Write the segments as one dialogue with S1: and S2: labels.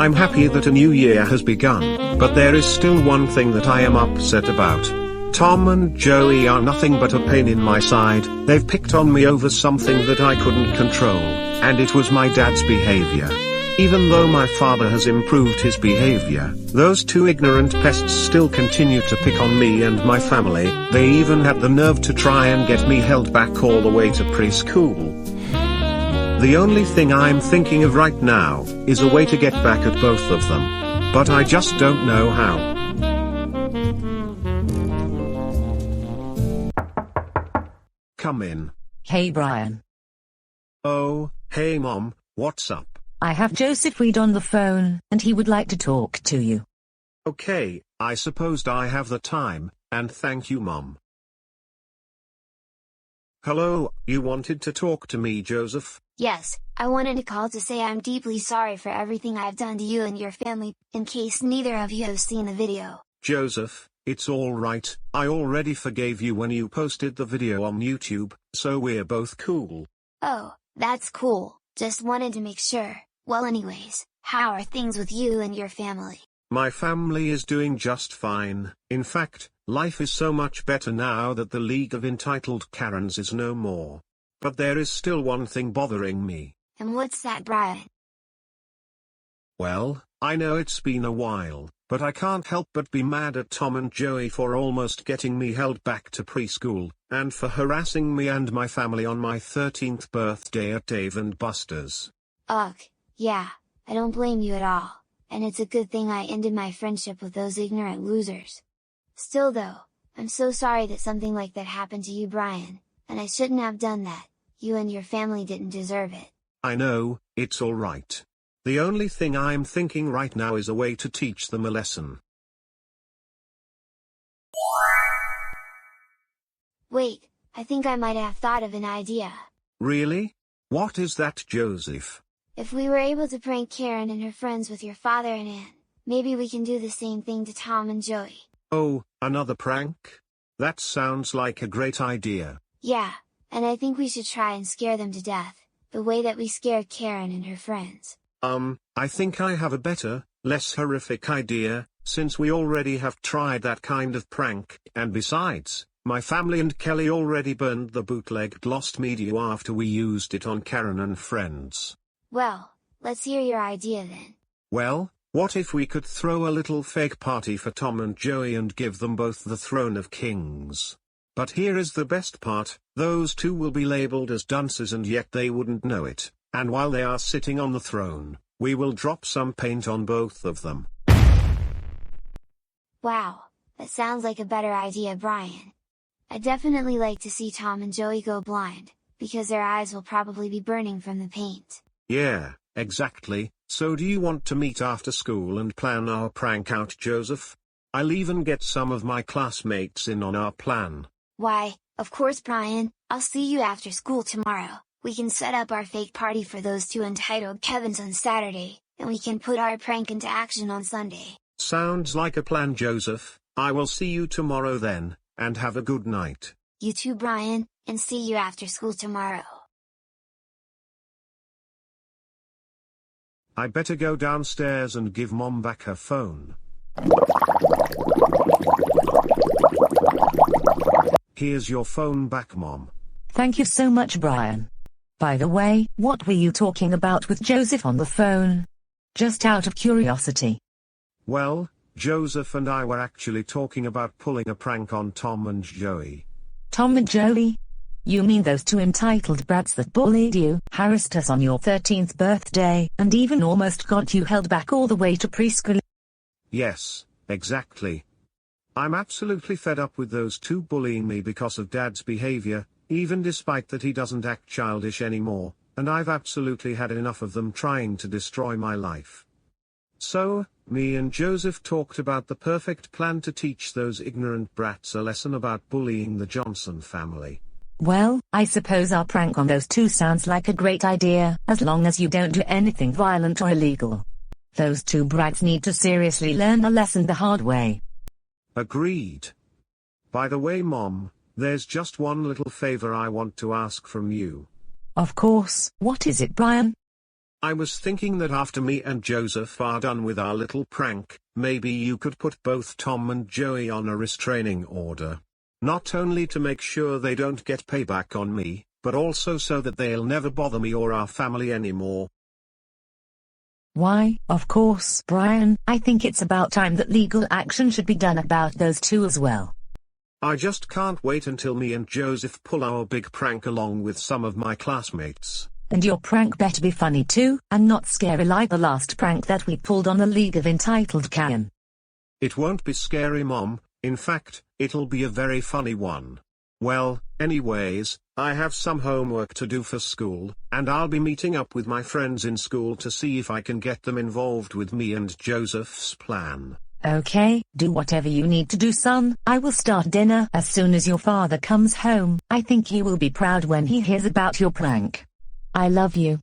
S1: I'm happy that a new year has begun, but there is still one thing that I am upset about. Tom and Joey are nothing but a pain in my side. They've picked on me over something that I couldn't control, and it was my dad's behavior. Even though my father has improved his behavior, those two ignorant pests still continue to pick on me and my family. They even had the nerve to try and get me held back all the way to preschool. The only thing I'm thinking of right now is a way to get back at both of them. But I just don't know how. Come in.
S2: Hey Brian.
S1: Oh, hey Mom, what's up?
S2: I have Joseph Reed on the phone, and he would like to talk to you.
S1: Okay, I supposed I have the time, and thank you Mom. Hello, you wanted to talk to me, Joseph?
S3: Yes, I wanted to call to say I'm deeply sorry for everything I've done to you and your family, in case neither of you have seen the video.
S1: Joseph, it's alright, I already forgave you when you posted the video on YouTube, so we're both cool.
S3: Oh, that's cool, just wanted to make sure. Well anyways, how are things with you and your family?
S1: My family is doing just fine. In fact, life is so much better now that the League of Entitled Karens is no more. But there is still one thing bothering me.
S3: And what's that, Brian?
S1: Well, I know it's been a while, but I can't help but be mad at Tom and Joey for almost getting me held back to preschool, and for harassing me and my family on my 13th birthday at Dave and Buster's.
S3: Ugh, yeah, I don't blame you at all, and it's a good thing I ended my friendship with those ignorant losers. Still though, I'm so sorry that something like that happened to you, Brian, and I shouldn't have done that. You and your family didn't deserve it.
S1: I know, it's alright. The only thing I'm thinking right now is a way to teach them a lesson.
S3: Wait, I think I might have thought of an idea.
S1: Really? What is that, Joseph?
S3: If we were able to prank Karen and her friends with your father and Ann, maybe we can do the same thing to Tom and Joey.
S1: Oh, another prank? That sounds like a great idea.
S3: Yeah, and I think we should try and scare them to death, the way that we scared Karen and her friends.
S1: I think I have a better, less horrific idea, since we already have tried that kind of prank, and besides, my family and Kelly already burned the bootlegged Lost Media after we used it on Karen and friends.
S3: Well, let's hear your idea then.
S1: Well, what if we could throw a little fake party for Tom and Joey and give them both the Throne of Kings? But here is the best part, those two will be labeled as dunces and yet they wouldn't know it, and while they are sitting on the throne, we will drop some paint on both of them.
S3: Wow, that sounds like a better idea, Brian. I'd definitely like to see Tom and Joey go blind, because their eyes will probably be burning from the paint.
S1: Yeah, exactly. So do you want to meet after school and plan our prank out, Joseph? I'll even get some of my classmates in on our plan.
S3: Why, of course, Brian, I'll see you after school tomorrow. We can set up our fake party for those two entitled Kevins on Saturday, and we can put our prank into action on Sunday.
S1: Sounds like a plan, Joseph. I will see you tomorrow then, and have a good night.
S3: You too, Brian, and see you after school tomorrow.
S1: I better go downstairs and give Mom back her phone. Here's your phone back, Mom.
S2: Thank you so much, Brian. By the way, what were you talking about with Joseph on the phone? Just out of curiosity.
S1: Well, Joseph and I were actually talking about pulling a prank on Tom and Joey.
S2: Tom and Joey? You mean those two entitled brats that bullied you, harassed us on your 13th birthday, and even almost got you held back all the way to preschool?
S1: Yes, exactly. I'm absolutely fed up with those two bullying me because of Dad's behavior, even despite that he doesn't act childish anymore, and I've absolutely had enough of them trying to destroy my life. So, me and Joseph talked about the perfect plan to teach those ignorant brats a lesson about bullying the Johnson family.
S2: Well, I suppose our prank on those two sounds like a great idea, as long as you don't do anything violent or illegal. Those two brats need to seriously learn a lesson the hard way.
S1: Agreed. By the way, Mom, there's just one little favor I want to ask from you.
S2: Of course, what is it, Brian?
S1: I was thinking that after me and Joseph are done with our little prank, maybe you could put both Tom and Joey on a restraining order. Not only to make sure they don't get payback on me, but also so that they'll never bother me or our family anymore.
S2: Why, of course, Brian, I think it's about time that legal action should be done about those two as well.
S1: I just can't wait until me and Joseph pull our big prank along with some of my classmates.
S2: And your prank better be funny too, and not scary like the last prank that we pulled on the League of Entitled Can.
S1: It won't be scary, Mom. In fact, it'll be a very funny one. Well, anyways, I have some homework to do for school, and I'll be meeting up with my friends in school to see if I can get them involved with me and Joseph's plan.
S2: Okay, do whatever you need to do, son. I will start dinner as soon as your father comes home. I think he will be proud when he hears about your prank. I love you.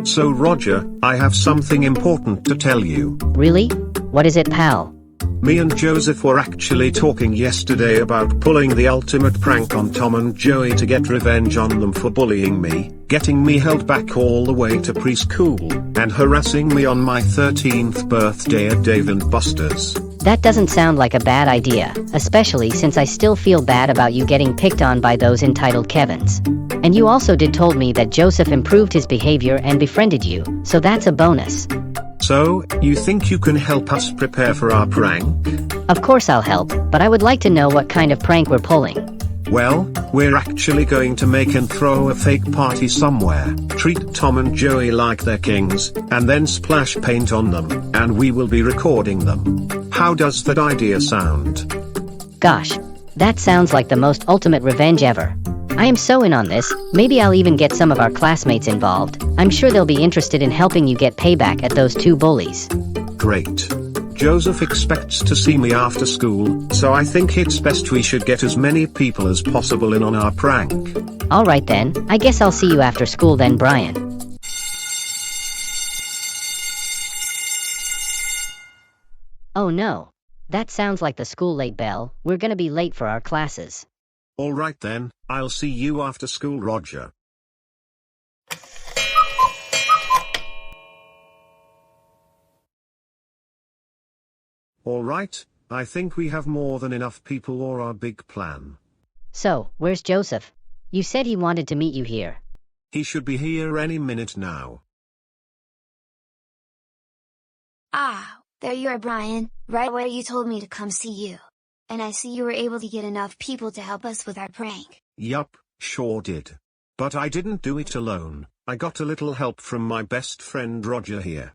S1: So Roger, I have something important to tell you.
S4: Really? What is it, pal?
S1: Me and Joseph were actually talking yesterday about pulling the ultimate prank on Tom and Joey to get revenge on them for bullying me, getting me held back all the way to preschool, and harassing me on my 13th birthday at Dave & Buster's.
S4: That doesn't sound like a bad idea, especially since I still feel bad about you getting picked on by those entitled Kevins. And you also did told me that Joseph improved his behavior and befriended you, so that's a bonus.
S1: So, you think you can help us prepare for our prank?
S4: Of course I'll help, but I would like to know what kind of prank we're pulling.
S1: Well, we're actually going to make and throw a fake party somewhere, treat Tom and Joey like they're kings, and then splash paint on them, and we will be recording them. How does that idea sound?
S4: Gosh, that sounds like the most ultimate revenge ever. I am so in on this. Maybe I'll even get some of our classmates involved. I'm sure they'll be interested in helping you get payback at those two bullies.
S1: Great. Joseph expects to see me after school, so I think it's best we should get as many people as possible in on our prank.
S4: Alright then, I guess I'll see you after school then, Brian. Oh no. That sounds like the school late bell. We're gonna be late for our classes.
S1: Alright then, I'll see you after school, Roger. Alright, I think we have more than enough people for our big plan.
S4: So, where's Joseph? You said he wanted to meet you here.
S1: He should be here any minute now.
S3: Ah, there you are, Brian, right where you told me to come see you. And I see you were able to get enough people to help us with our prank.
S1: Yup, sure did. But I didn't do it alone. I got a little help from my best friend Roger here.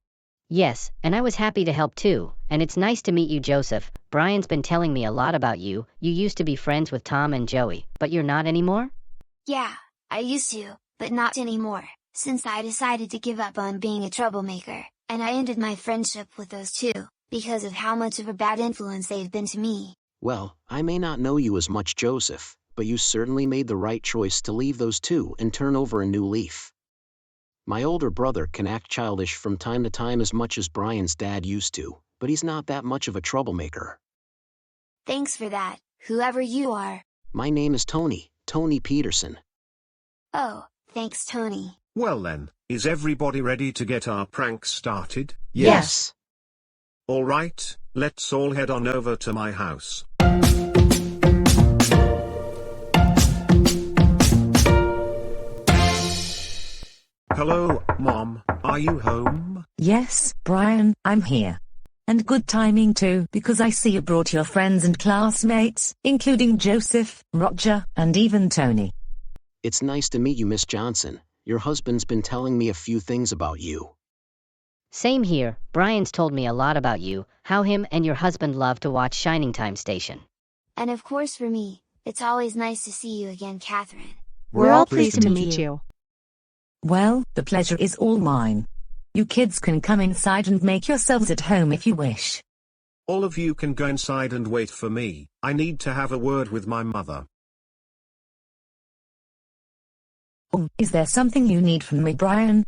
S4: Yes, and I was happy to help too, and it's nice to meet you, Joseph. Brian's been telling me a lot about you. You used to be friends with Tom and Joey, but you're not anymore?
S3: Yeah, I used to, but not anymore, since I decided to give up on being a troublemaker, and I ended my friendship with those two, because of how much of a bad influence they've been to me.
S5: Well, I may not know you as much, Joseph, but you certainly made the right choice to leave those two and turn over a new leaf. My older brother can act childish from time to time as much as Brian's dad used to, but he's not that much of a troublemaker.
S3: Thanks for that, whoever you are.
S5: My name is Tony Peterson.
S3: Oh, thanks, Tony.
S1: Well then, is everybody ready to get our prank started?
S4: Yes.
S1: Alright, let's all head on over to my house. Hello, Mom, are you home?
S2: Yes, Brian, I'm here. And good timing too, because I see you brought your friends and classmates, including Joseph, Roger, and even Tony.
S5: It's nice to meet you, Miss Johnson. Your husband's been telling me a few things about you.
S4: Same here. Brian's told me a lot about you, how him and your husband love to watch Shining Time Station.
S3: And of course for me, it's always nice to see you again, Catherine.
S6: We're all pleased to meet you.
S2: Well, the pleasure is all mine. You kids can come inside and make yourselves at home if you wish.
S1: All of you can go inside and wait for me. I need to have a word with my mother.
S2: Is there something you need from me, Brian?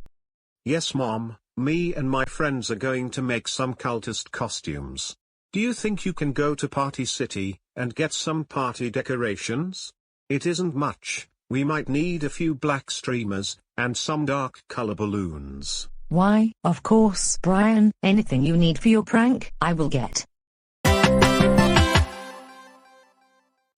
S1: Yes, Mom. Me and my friends are going to make some cultist costumes. Do you think you can go to Party City and get some party decorations? It isn't much. We might need a few black streamers and some dark color balloons.
S2: Why, of course, Brian, anything you need for your prank, I will get.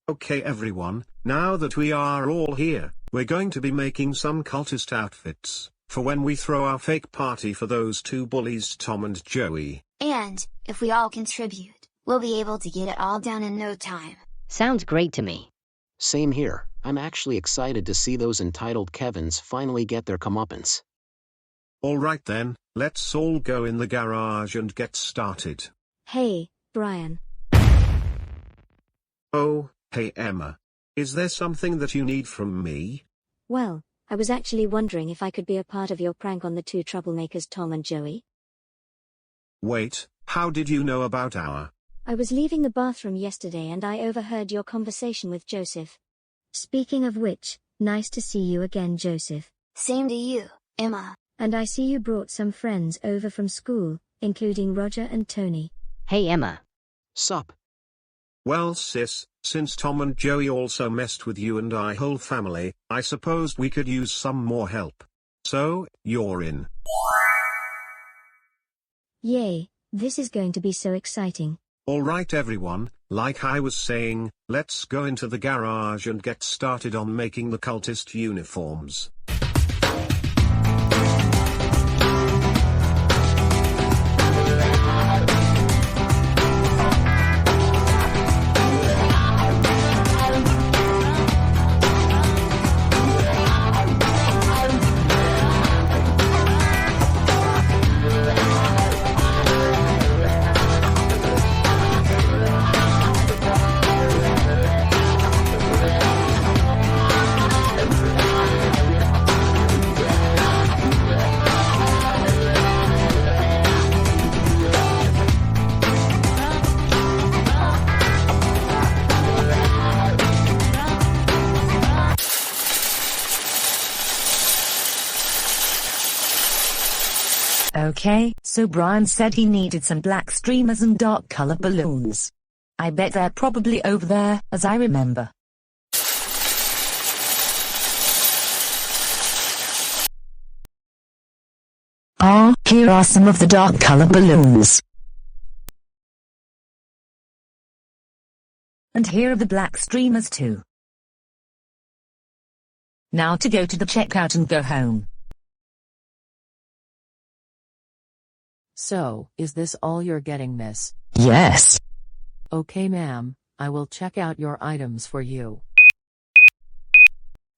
S1: Okay everyone, now that we are all here, we're going to be making some cultist outfits for when we throw our fake party for those two bullies Tom and Joey.
S3: And, if we all contribute, we'll be able to get it all done in no time.
S4: Sounds great to me.
S5: Same here, I'm actually excited to see those entitled Kevins finally get their comeuppance.
S1: Alright then, let's all go in the garage and get started.
S7: Hey, Brian.
S1: Oh, hey Emma. Is there something that you need from me?
S7: Well, I was actually wondering if I could be a part of your prank on the two troublemakers Tom and Joey.
S1: Wait, how did you know about our...
S7: I was leaving the bathroom yesterday and I overheard your conversation with Joseph. Speaking of which, nice to see you again, Joseph.
S3: Same to you, Emma.
S7: And I see you brought some friends over from school, including Roger and Tony.
S4: Hey Emma.
S5: Sup?
S1: Well sis, since Tom and Joey also messed with you and our whole family, I suppose we could use some more help. So, you're in.
S7: Yay, this is going to be so exciting.
S1: Alright everyone, like I was saying, let's go into the garage and get started on making the cultist uniforms.
S2: Okay, so Brian said he needed some black streamers and dark color balloons. I bet they're probably over there, as I remember. Ah, here are some of the dark color balloons. And here are the black streamers too. Now to go to the checkout and go home.
S6: So, is this all you're getting, miss?
S2: Yes.
S6: Okay, ma'am, I will check out your items for you.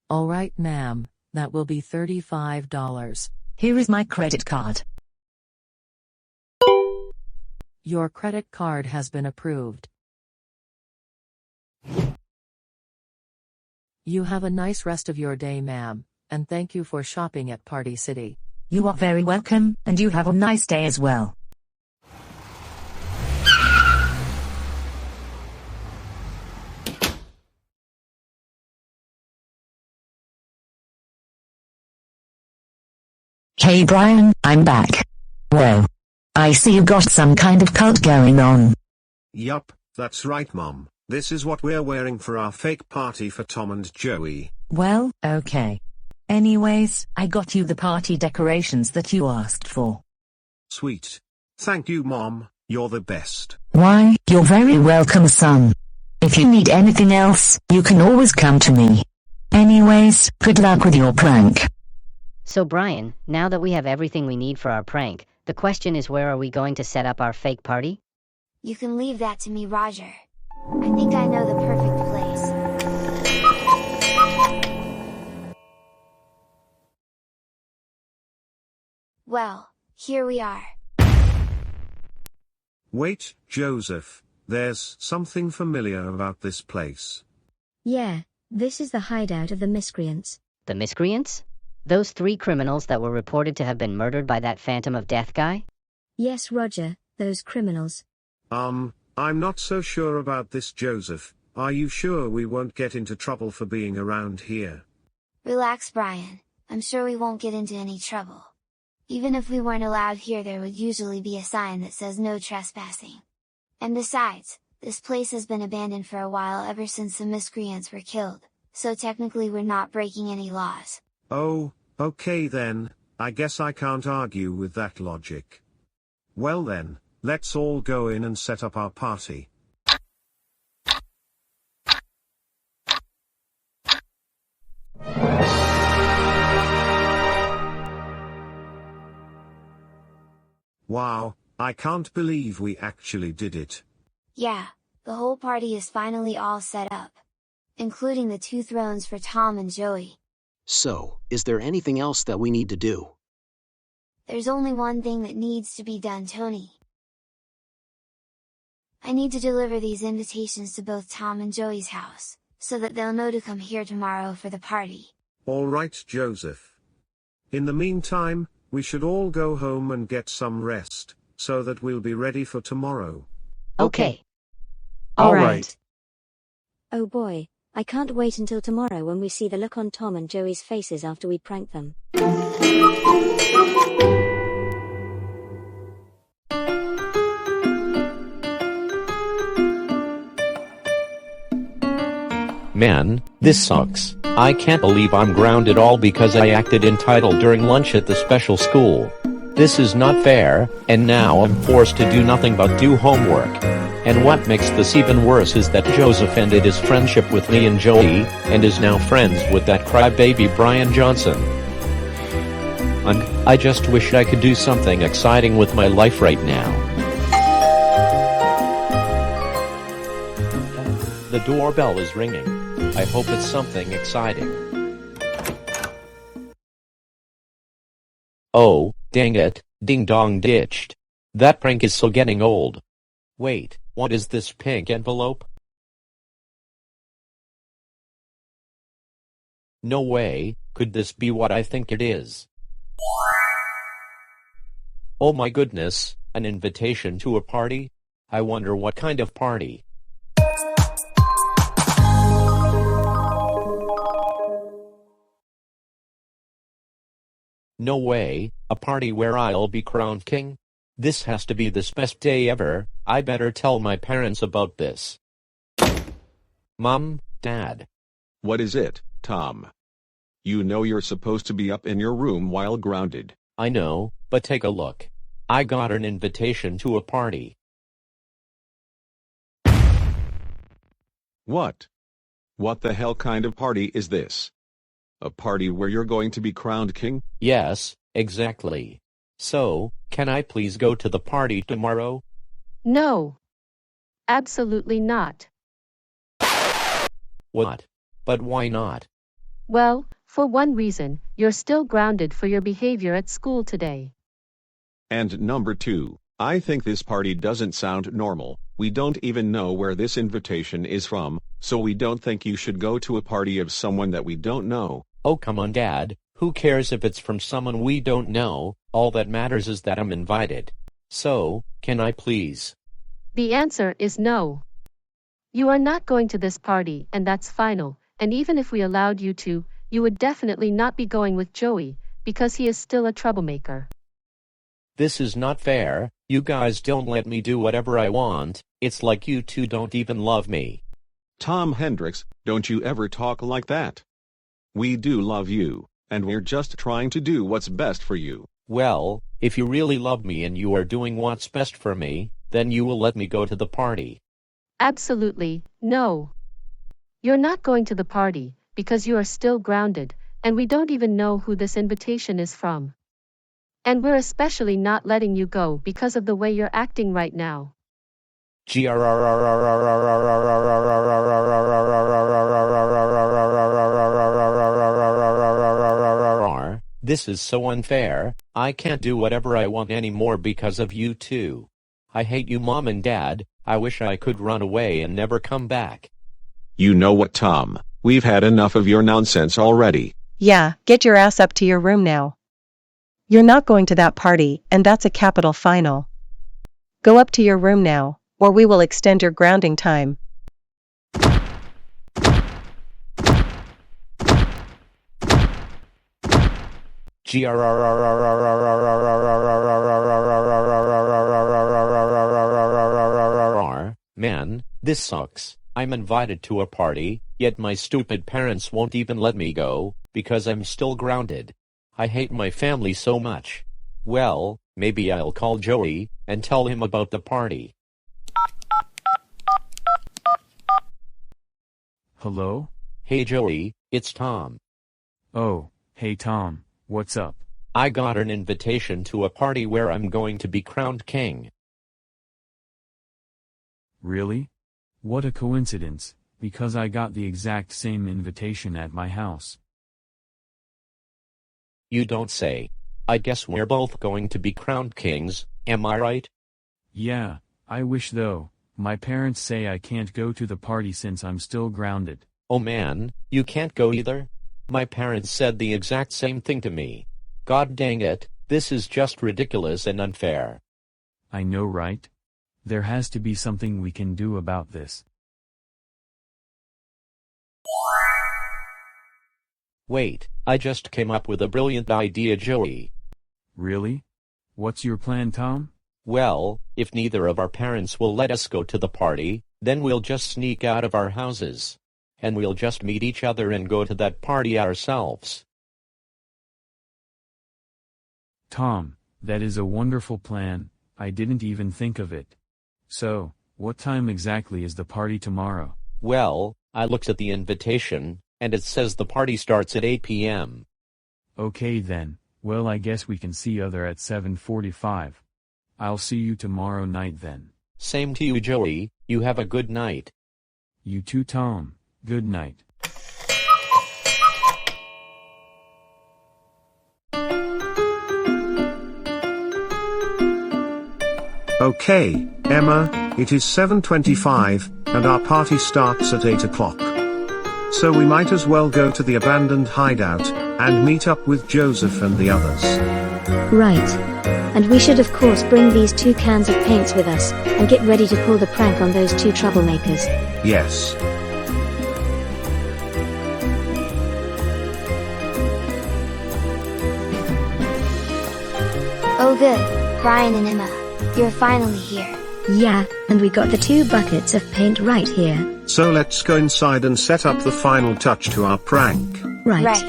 S6: Alright, ma'am, that will be $35.
S2: Here is my credit card.
S6: Your credit card has been approved. You have a nice rest of your day, ma'am, and thank you for shopping at Party City.
S2: You are very welcome, and you have a nice day as well. Hey Brian, I'm back. Whoa. I see you got some kind of cult going on.
S1: Yup, that's right Mom. This is what we're wearing for our fake party for Tom and Joey.
S2: Well, okay. Anyways, I got you the party decorations that you asked for.
S1: Sweet. Thank you Mom, you're the best.
S2: Why, you're very welcome son. If you need anything else, you can always come to me. Anyways, good luck with your prank.
S4: So Brian, now that we have everything we need for our prank, the question is, where are we going to set up our fake party?
S3: You can leave that to me, Roger. I think I know the perfect place. Well, here we are.
S1: Wait, Joseph, there's something familiar about this place.
S7: Yeah, this is the hideout of the miscreants.
S4: The miscreants? Those 3 criminals that were reported to have been murdered by that Phantom of Death guy?
S7: Yes, Roger, those criminals.
S1: I'm not so sure about this, Joseph. Are you sure we won't get into trouble for being around here?
S3: Relax, Brian. I'm sure we won't get into any trouble. Even if we weren't allowed here, there would usually be a sign that says no trespassing. And besides, this place has been abandoned for a while ever since the miscreants were killed, so technically we're not breaking any laws.
S1: Oh, okay then, I guess I can't argue with that logic. Well then, let's all go in and set up our party. Wow, I can't believe we actually did it.
S3: Yeah, the whole party is finally all set up. Including the 2 thrones for Tom and Joey.
S5: So, is there anything else that we need to do?
S3: There's only one thing that needs to be done, Tony. I need to deliver these invitations to both Tom and Joey's house, so that they'll know to come here tomorrow for the party.
S1: Alright, Joseph. In the meantime, we should all go home and get some rest, so that we'll be ready for tomorrow.
S4: Okay.
S7: All right. Oh boy, I can't wait until tomorrow when we see the look on Tom and Joey's faces after we prank them.
S8: Man, this sucks. I can't believe I'm grounded all because I acted entitled during lunch at the special school. This is not fair, and now I'm forced to do nothing but do homework. And what makes this even worse is that Joseph ended his friendship with me and Joey, and is now friends with that crybaby Brian Johnson. And I just wish I could do something exciting with my life right now. The doorbell is ringing. I hope it's something exciting. Oh, dang it, ding dong ditched. That prank is so getting old. Wait, what is this pink envelope? No way, could this be what I think it is? Oh my goodness, an invitation to a party? I wonder what kind of party. No way, a party where I'll be crowned king? This has to be the best day ever. I better tell my parents about this. Mom, Dad.
S9: What is it, Tom? You know you're supposed to be up in your room while grounded.
S8: I know, but take a look. I got an invitation to a party.
S9: What? What the hell kind of party is this? A party where you're going to be crowned king?
S8: Yes, exactly. So, can I please go to the party tomorrow?
S10: No. Absolutely not.
S8: What? But why not?
S10: Well, for one reason, you're still grounded for your behavior at school today.
S9: And number 2, I think this party doesn't sound normal. We don't even know where this invitation is from, so we don't think you should go to a party of someone that we don't know.
S8: Oh come on Dad, who cares if it's from someone we don't know, all that matters is that I'm invited. So, can I please?
S10: The answer is no. You are not going to this party, and that's final, and even if we allowed you to, you would definitely not be going with Joey, because he is still a troublemaker.
S8: This is not fair, you guys don't let me do whatever I want, it's like you two don't even love me.
S9: Tom Hendricks, don't you ever talk like that. We do love you, and we're just trying to do what's best for you.
S8: Well, if you really love me and you are doing what's best for me, then you will let me go to the party.
S10: Absolutely, no. You're not going to the party, because you are still grounded, and we don't even know who this invitation is from. And we're especially not letting you go because of the way you're acting right now.
S8: This is so unfair, I can't do whatever I want anymore because of you two. I hate you Mom and Dad, I wish I could run away and never come back.
S9: You know what, Tom? We've had enough of your nonsense already.
S11: Yeah, get your ass up to your room now. You're not going to that party, and that's a capital final. Go up to your room now, or we will extend your grounding time.
S8: Man, this sucks. I'm invited to a party, yet my stupid parents won't even let me go, because I'm still grounded. I hate my family so much. Well, maybe I'll call Joey, and tell him about the party.
S12: Hello?
S8: Hey Joey, it's Tom.
S12: Oh, hey Tom, what's up?
S8: I got an invitation to a party where I'm going to be crowned king.
S12: Really? What a coincidence, because I got the exact same invitation at my house.
S8: You don't say. I guess we're both going to be crowned kings, am I right?
S12: Yeah, I wish though. My parents say I can't go to the party since I'm still grounded.
S8: Oh man, you can't go either? My parents said the exact same thing to me. God dang it, this is just ridiculous and unfair.
S12: I know, right? There has to be something we can do about this.
S8: Wait, I just came up with a brilliant idea, Joey.
S12: Really? What's your plan, Tom?
S8: Well, if neither of our parents will let us go to the party, then we'll just sneak out of our houses. And we'll just meet each other and go to that party ourselves.
S12: Tom, that is a wonderful plan. I didn't even think of it. So, what time exactly is the party tomorrow?
S8: Well, I looked at the invitation, and it says the party starts at 8 p.m.
S12: Okay then, well I guess we can see other at 7:45. I'll see you tomorrow night then.
S8: Same to you, Joey. You have a good night.
S12: You too, Tom. Good night.
S1: Okay, Emma, it is 7:25, and our party starts at 8 o'clock. So we might as well go to the abandoned hideout, and meet up with Joseph and the others.
S7: Right. And we should of course bring these 2 cans of paints with us, and get ready to pull the prank on those 2 troublemakers.
S1: Yes.
S3: Oh good, Brian and Emma, you're finally here.
S7: Yeah, and we got the 2 buckets of paint right here.
S1: So let's go inside and set up the final touch to our prank.
S7: Right.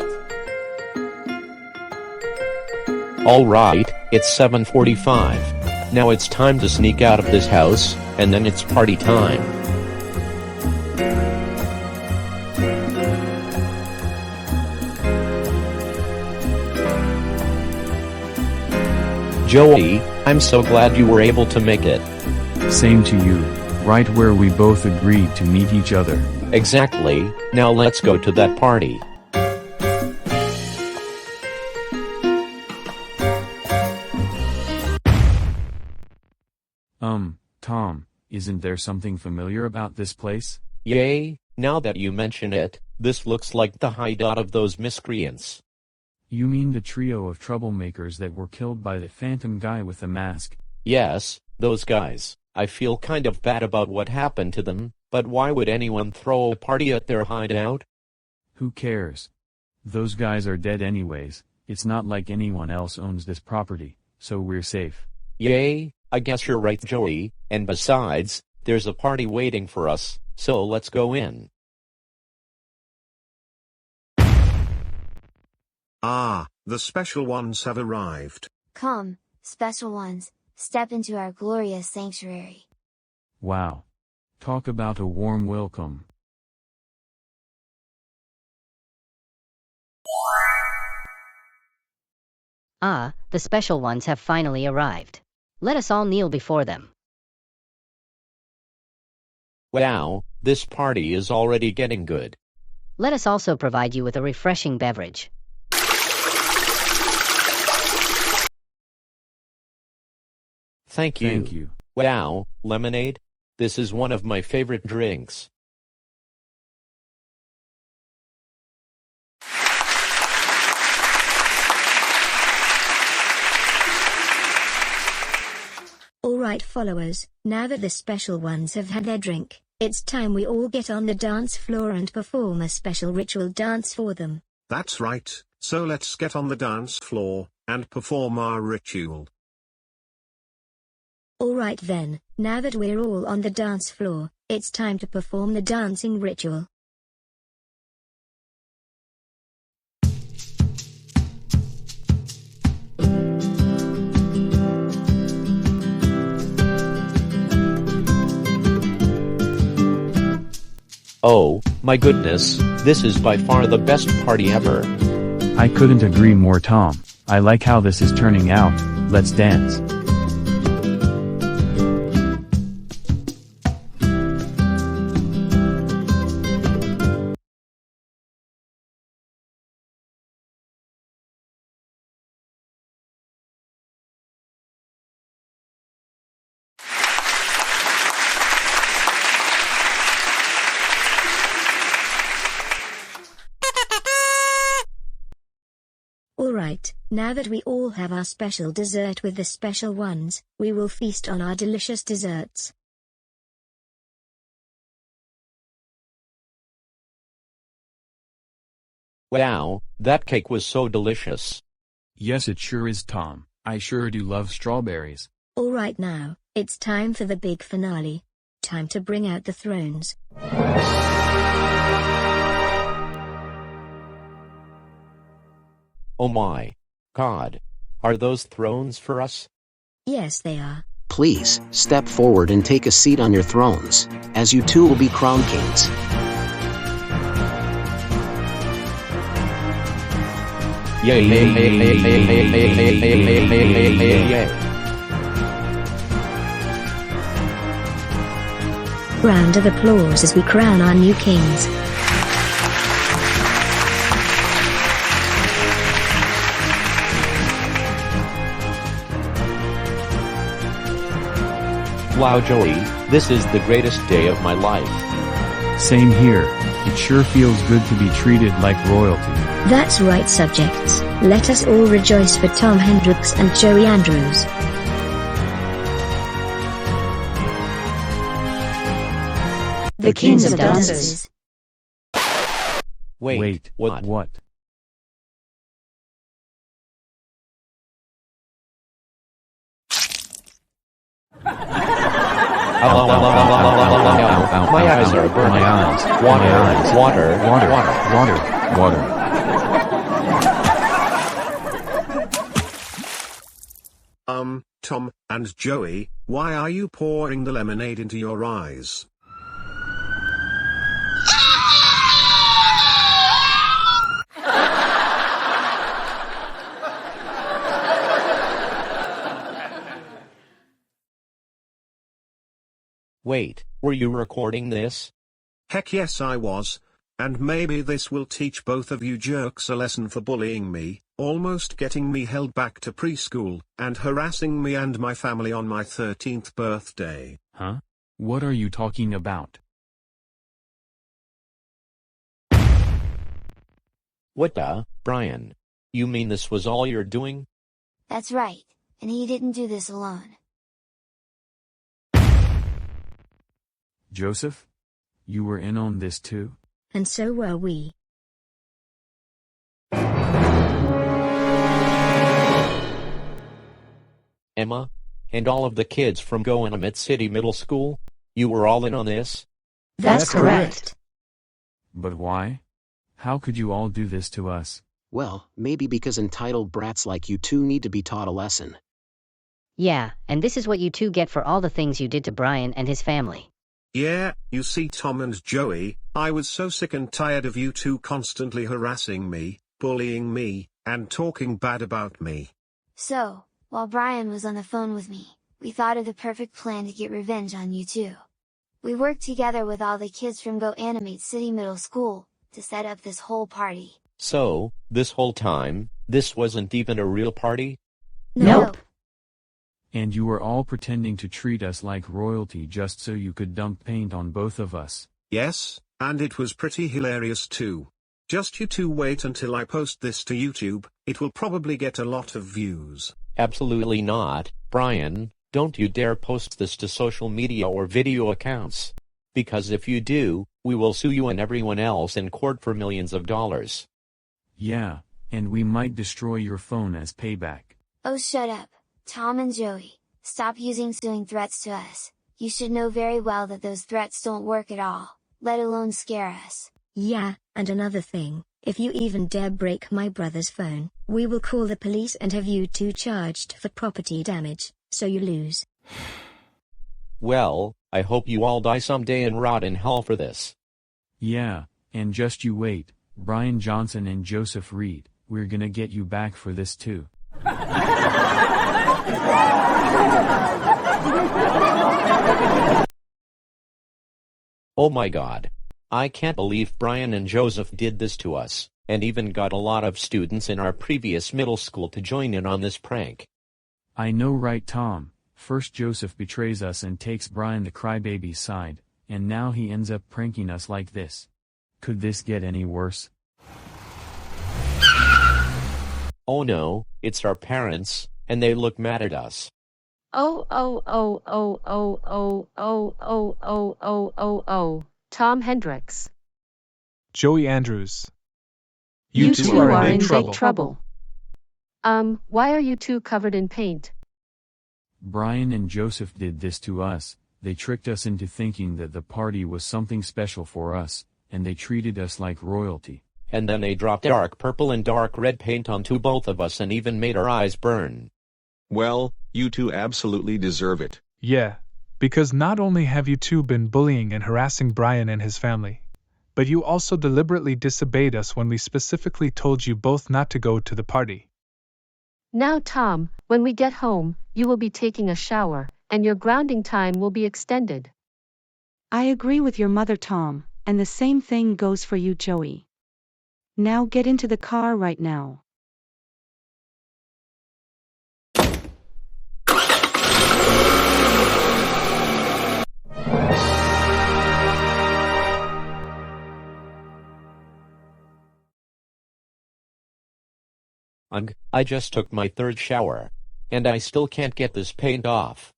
S8: Alright, it's 7:45. Now it's time to sneak out of this house, and then it's party time. Joey, I'm so glad you were able to make it.
S12: Same to you, right where we both agreed to meet each other.
S8: Exactly, now let's go to that party.
S12: Tom, isn't there something familiar about this place?
S8: Yay, now that you mention it, this looks like the hideout of those miscreants.
S12: You mean the trio of troublemakers that were killed by the phantom guy with the mask?
S8: Yes, those guys. I feel kind of bad about what happened to them, but why would anyone throw a party at their hideout?
S12: Who cares? Those guys are dead anyways. It's not like anyone else owns this property, so we're safe.
S8: Yay, I guess you're right, Joey, and besides, there's a party waiting for us, so let's go in.
S1: Ah, the special ones have arrived.
S3: Come, special ones, step into our glorious sanctuary.
S12: Wow. Talk about a warm welcome.
S4: Ah, the special ones have finally arrived. Let us all kneel before them.
S8: Wow, this party is already getting good.
S4: Let us also provide you with a refreshing beverage.
S8: Thank you.
S12: Thank you.
S8: Wow, lemonade? This is one of my favorite drinks.
S7: Alright followers, now that the special ones have had their drink, it's time we all get on the dance floor and perform a special ritual dance for them.
S1: That's right, so let's get on the dance floor, and perform our ritual.
S7: Alright then, now that we're all on the dance floor, it's time to perform the dancing ritual.
S8: Oh, my goodness, this is by far the best party ever.
S12: I couldn't agree more, Tom. I like how this is turning out. Let's dance.
S7: Alright, now that we all have our special dessert with the special ones, we will feast on our delicious desserts.
S8: Wow, that cake was so delicious.
S12: Yes, it sure is, Tom. I sure do love strawberries.
S7: Alright now, it's time for the big finale. Time to bring out the thrones.
S8: Oh my God. Are those thrones for us?
S7: Yes, they are.
S5: Please, step forward and take a seat on your thrones, as you two will be crowned kings.
S8: Yay, yay, yay, yay, yay, yay, yay, yay, yay, yay, yay.
S7: Round of applause as we crown our new kings.
S8: Wow, Joey, this is the greatest day of my life.
S12: Same here. It sure feels good to be treated like royalty.
S7: That's right, subjects. Let us all rejoice for Tom Hendricks and Joey Andrews. The kings of dancers.
S8: Wait, what? My eyes are burning.
S12: My eyes.
S8: Water.
S1: Tom and Joey, why are you pouring the lemonade into your eyes?
S8: Wait, were you recording this?
S1: Heck yes, I was. And maybe this will teach both of you jerks a lesson for bullying me, almost getting me held back to preschool, and harassing me and my family on my 13th birthday.
S12: Huh? What are you talking about?
S8: What the, Brian? You mean this was all you're doing?
S3: That's right, and he didn't do this alone.
S12: Joseph? You were in on this too?
S7: And so were we.
S8: Emma? And all of the kids from Goennet City Middle School? You were all in on this?
S7: That's correct.
S12: But why? How could you all do this to us?
S5: Well, maybe because entitled brats like you two need to be taught a lesson.
S4: Yeah, and this is what you two get for all the things you did to Brian and his family.
S1: Yeah, you see Tom and Joey, I was so sick and tired of you two constantly harassing me, bullying me, and talking bad about me.
S3: So, while Brian was on the phone with me, we thought of the perfect plan to get revenge on you two. We worked together with all the kids from Goennet City Middle School, to set up this whole party.
S8: So, this whole time, this wasn't even a real party?
S7: Nope.
S12: And you were all pretending to treat us like royalty just so you could dump paint on both of us.
S1: Yes, and it was pretty hilarious too. Just you two wait until I post this to YouTube, it will probably get a lot of views.
S8: Absolutely not, Brian, don't you dare post this to social media or video accounts. Because if you do, we will sue you and everyone else in court for millions of dollars.
S12: Yeah, and we might destroy your phone as payback.
S3: Oh, shut up, Tom and Joey, stop using suing threats to us. You should know very well that those threats don't work at all, let alone scare us.
S7: Yeah, and another thing, if you even dare break my brother's phone, we will call the police and have you two charged for property damage, so you lose.
S8: Well, I hope you all die someday and rot in hell for this.
S12: Yeah, and just you wait, Brian Johnson and Joseph Reed, we're gonna get you back for this too.
S8: Oh my God. I can't believe Brian and Joseph did this to us, and even got a lot of students in our previous middle school to join in on this prank.
S12: I know, right, Tom? First Joseph betrays us and takes Brian the crybaby's side, and now he ends up pranking us like this. Could this get any worse?
S8: Oh no, it's our parents, and they look mad at us.
S10: Tom Hendricks.
S13: Joey Andrews.
S10: You two are in big trouble. Why are you two covered in paint?
S12: Brian and Joseph did this to us. They tricked us into thinking that the party was something special for us, and they treated us like royalty.
S8: And then they dropped dark purple and dark red paint onto both of us and even made our eyes burn.
S9: Well, you two absolutely deserve it.
S13: Yeah, because not only have you two been bullying and harassing Brian and his family, but you also deliberately disobeyed us when we specifically told you both not to go to the party.
S10: Now, Tom, when we get home, you will be taking a shower, and your grounding time will be extended.
S14: I agree with your mother, Tom, and the same thing goes for you, Joey. Now get into the car right now.
S8: Ugh, I just took my third shower. And I still can't get this paint off.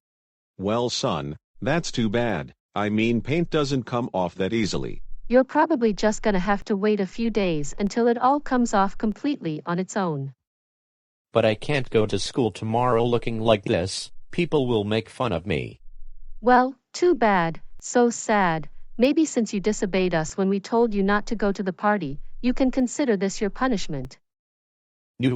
S9: Well, son, that's too bad. I mean, paint doesn't come off that easily.
S10: You're probably just gonna have to wait a few days until it all comes off completely on its own.
S8: But I can't go to school tomorrow looking like this. People will make fun of me.
S10: Well, too bad, so sad. Maybe since you disobeyed us when we told you not to go to the party, you can consider this your punishment.
S8: No.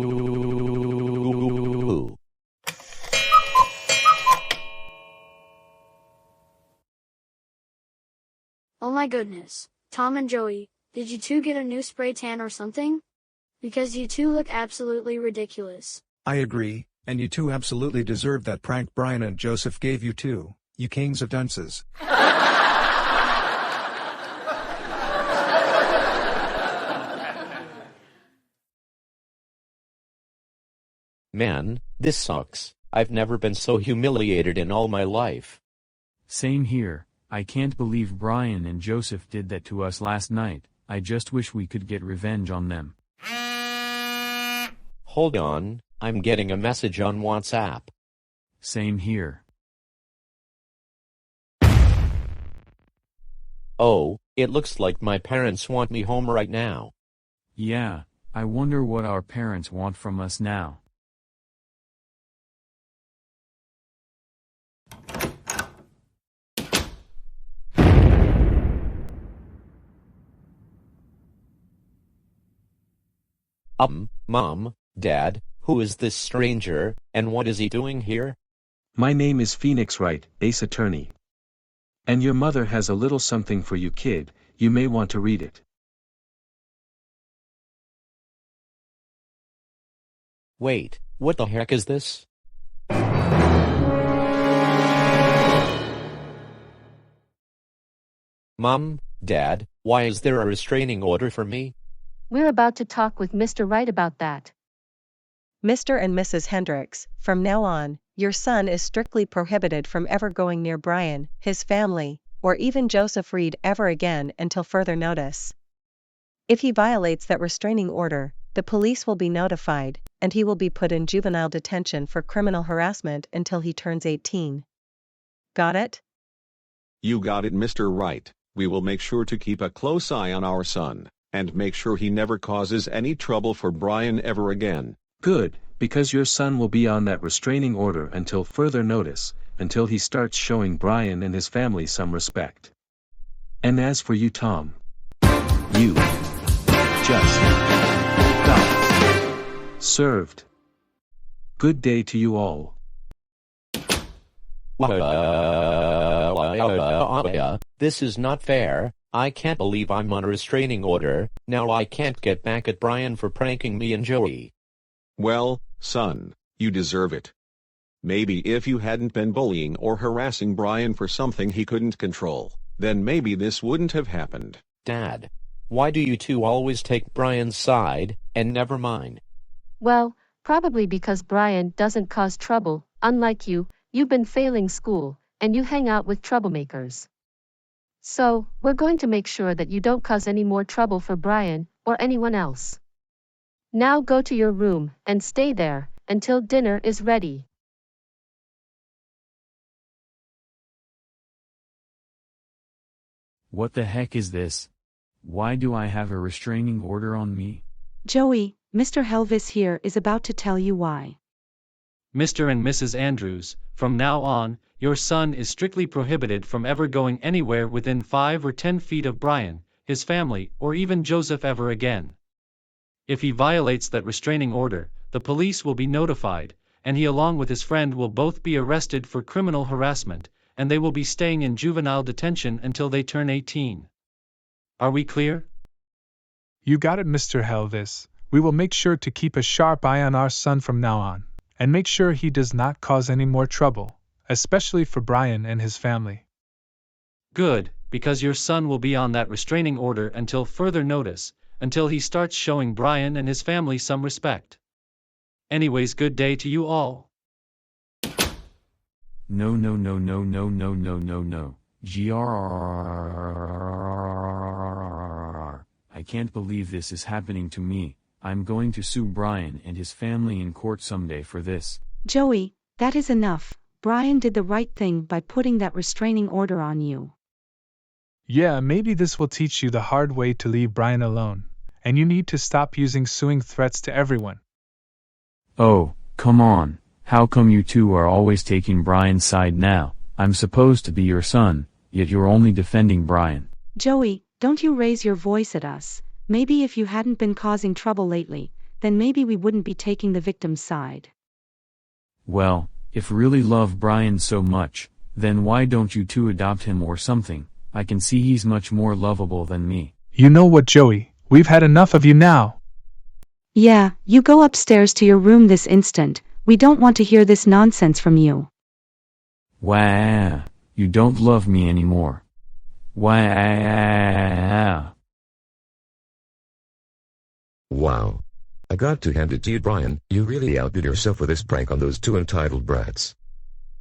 S15: Oh my goodness, Tom and Joey, did you two get a new spray tan or something? Because you two look absolutely ridiculous.
S16: I agree, and you two absolutely deserve that prank Brian and Joseph gave you too, you kings of dunces.
S8: Man, this sucks. I've never been so humiliated in all my life.
S12: Same here. I can't believe Brian and Joseph did that to us last night. I just wish we could get revenge on them.
S8: Hold on, I'm getting a message on WhatsApp.
S12: Same here.
S8: Oh, it looks like my parents want me home right now.
S12: Yeah, I wonder what our parents want from us now.
S8: Mom, Dad, who is this stranger, and what is he doing here?
S17: My name is Phoenix Wright, Ace Attorney. And your mother has a little something for you, kid. You may want to read it.
S8: Wait, what the heck is this? Mom, Dad, why is there a restraining order for me?
S10: We're about to talk with Mr. Wright about that.
S11: Mr. and Mrs. Hendricks, from now on, your son is strictly prohibited from ever going near Brian, his family, or even Joseph Reed ever again until further notice. If he violates that restraining order, the police will be notified, and he will be put in juvenile detention for criminal harassment until he turns 18. Got it?
S9: You got it, Mr. Wright. We will make sure to keep a close eye on our son. and make sure he never causes any trouble for Brian ever again.
S17: Good, because your son will be on that restraining order until further notice, until he starts showing Brian and his family some respect. And as for you, Tom, you just got served. Good day to you all.
S8: This is not fair. I can't believe I'm on a restraining order. Now I can't get back at Brian for pranking me and Joey.
S9: Well, son, you deserve it. Maybe if you hadn't been bullying or harassing Brian for something he couldn't control, then maybe this wouldn't have happened.
S8: Dad, why do you two always take Brian's side, and never mine?
S10: Well, probably because Brian doesn't cause trouble. Unlike you, you've been failing school, and you hang out with troublemakers. So, we're going to make sure that you don't cause any more trouble for Brian, or anyone else. Now go to your room, and stay there, until dinner is ready.
S12: What the heck is this? Why do I have a restraining order on me?
S14: Joey, Mr. Helvis here is about to tell you why.
S18: Mr. and Mrs. Andrews, from now on, your son is strictly prohibited from ever going anywhere within 5 or 10 feet of Brian, his family, or even Joseph ever again. If he violates that restraining order, the police will be notified, and he along with his friend will both be arrested for criminal harassment, and they will be staying in juvenile detention until they turn 18. Are we clear?
S13: You got it, Mr. Helvis. We will make sure to keep a sharp eye on our son from now on, and make sure he does not cause any more trouble, especially for Brian and his family.
S18: Good, because your son will be on that restraining order until further notice, until he starts showing Brian and his family some respect. Anyways, good day to you all.
S12: No. I can't believe this is happening to me. I'm going to sue Brian and his family in court someday for this.
S14: Joey, that is enough. Brian did the right thing by putting that restraining order on you.
S13: Yeah, maybe this will teach you the hard way to leave Brian alone, and you need to stop using suing threats to everyone.
S12: Oh, come on. How come you two are always taking Brian's side now? I'm supposed to be your son, yet you're only defending Brian.
S14: Joey, don't you raise your voice at us. Maybe if you hadn't been causing trouble lately, then maybe we wouldn't be taking the victim's side.
S12: Well, if you really love Brian so much, then why don't you two adopt him or something? I can see he's much more lovable than me.
S13: You know what, Joey? We've had enough of you now.
S14: Yeah, you go upstairs to your room this instant. We don't want to hear this nonsense from you.
S12: Wow, you don't love me anymore. Wow.
S19: Wow. I got to hand it to you, Brian. You really outdid yourself with this prank on those two entitled brats.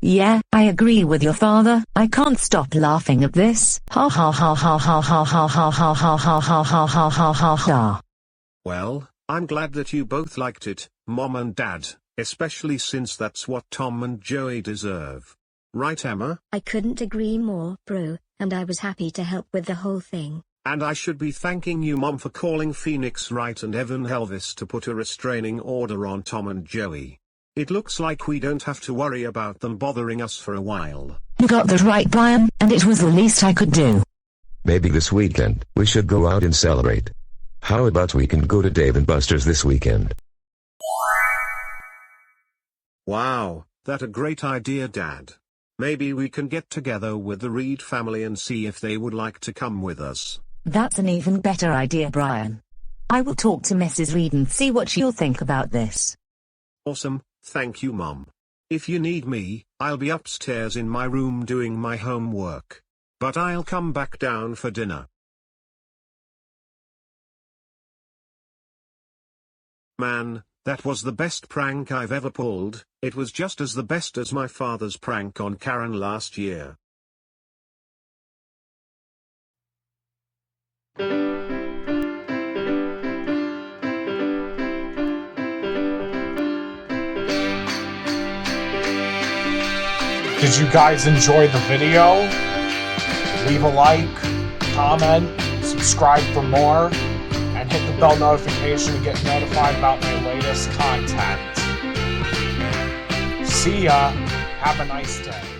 S2: Yeah, I agree with your father. I can't stop laughing at this. Ha ha ha ha ha ha ha ha ha ha ha ha ha ha ha ha ha.
S1: Well, I'm glad that you both liked it, Mom and Dad, especially since that's what Tom and Joey deserve. Right, Emma?
S7: I couldn't agree more, bro, and I was happy to help with the whole thing.
S1: And I should be thanking you, Mom, for calling Phoenix Wright and Evan Helvis to put a restraining order on Tom and Joey. It looks like we don't have to worry about them bothering us for a while.
S2: You got that right, Brian, and it was the least I could do.
S19: Maybe this weekend, we should go out and celebrate. How about we can go to Dave & Buster's this weekend?
S1: Wow, that's a great idea, Dad. Maybe we can get together with the Reed family and see if they would like to come with us.
S2: That's an even better idea, Brian. I will talk to Mrs. Reed and see what she'll think about this.
S1: Awesome, thank you, Mom. If you need me, I'll be upstairs in my room doing my homework. But I'll come back down for dinner. Man, that was the best prank I've ever pulled. It was just as the best as my father's prank on Karen last year.
S20: Did you guys enjoy the video? Leave a like, comment, subscribe for more. hit the bell notification to get notified about my latest content. See ya. Have a nice day.